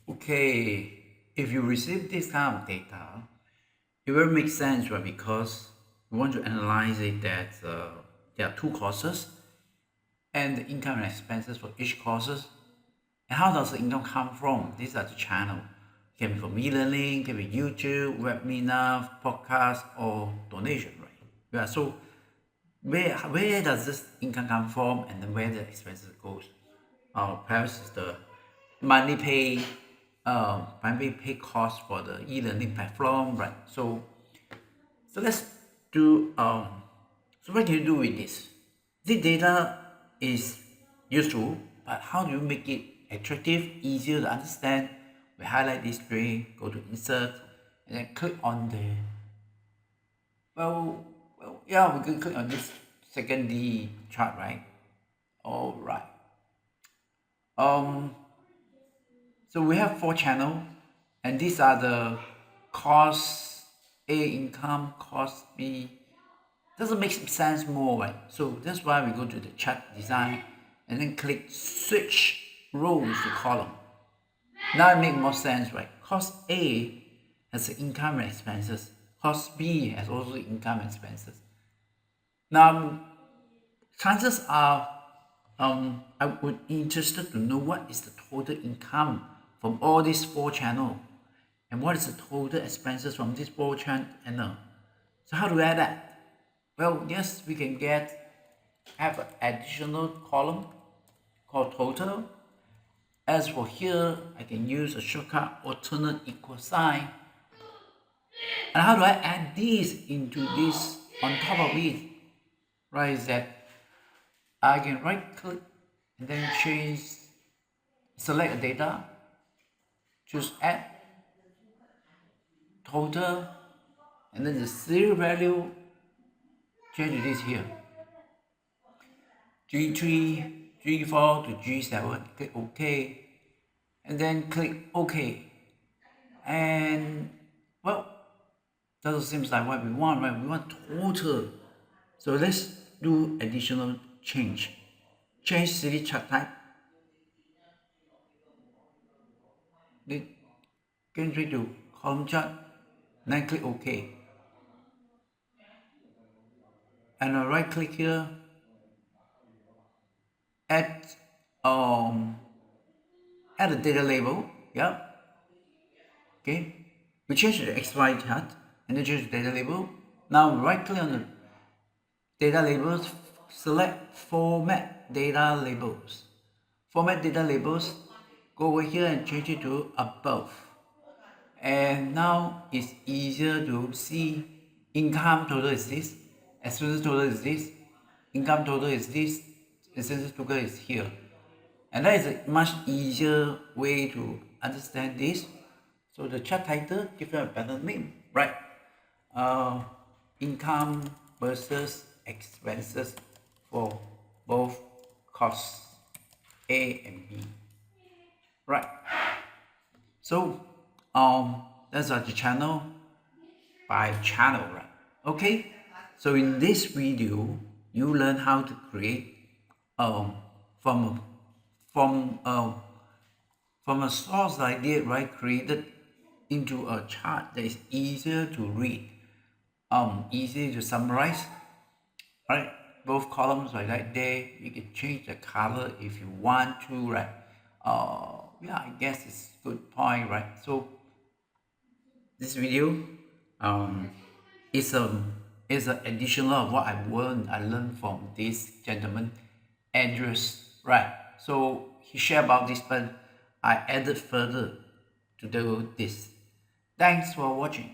Okay, if you receive this kind of data, it will make sense, right? Because we want to analyze it that there are two courses and the income and expenses for each courses. And how does the income come from? These are the channel. It can be from e-learning, can be YouTube, webinar, podcast, or donation, right? Yeah. So where does this income come from, and then where the expenses goes? Perhaps is the monthly pay, monthly pay cost for the e-learning platform, right? So let's do so what can you do with this? This data is useful, but how do you make it attractive, easier to understand? We highlight this three, go to insert, and then click on the yeah, we can click on this second D chart, right? All right. Um, so we have four channel, and these are the cost A income, cost B. Doesn't make sense more, right? So that's why we go to the chart design and then click switch rows to column. Now it makes more sense, right? Cost A has the income and expenses. Cost B has also income and expenses. Now, chances are, I would be interested to know what is the total income from all these four channels, and what is the total expenses from these four channels. So how do we add that? Well, yes, we can have an additional column called total. As for here, I can use a shortcut alternate equal sign. And how do I add these into this on top of it? Right, is that I can right click and then select a data, choose add total, and then the serial value, change to this here. G3, G4 to G7, click OK, and then click OK. And well, that seems like what we want, right? We want total. So let's do additional change. Change city chart type. Then get to column chart. Then click OK. And I right click here. Add add a data label. Yeah. Okay. We change the XY chart and then change the data label. Now right click on the data labels, select format data labels. Format data labels, go over here and change it to above. And now it's easier to see income total is this, expenses total is this, income total is this, expenses total is here. And that is a much easier way to understand this. So the chart title gives you a better name, right? Income versus expenses for both costs A and B, right? So that's the channel by channel, right? Okay, so in this video you learn how to create um from from from a source idea, right, created into a chart that is easier to read, easy to summarize, right? Both columns are right there. You can change the color if you want to, right? Yeah, I guess it's good point, right? So this video um is an additional of what I learned from this gentleman, Andrews, right? So he shared about this, but I added further to do this. Thanks for watching.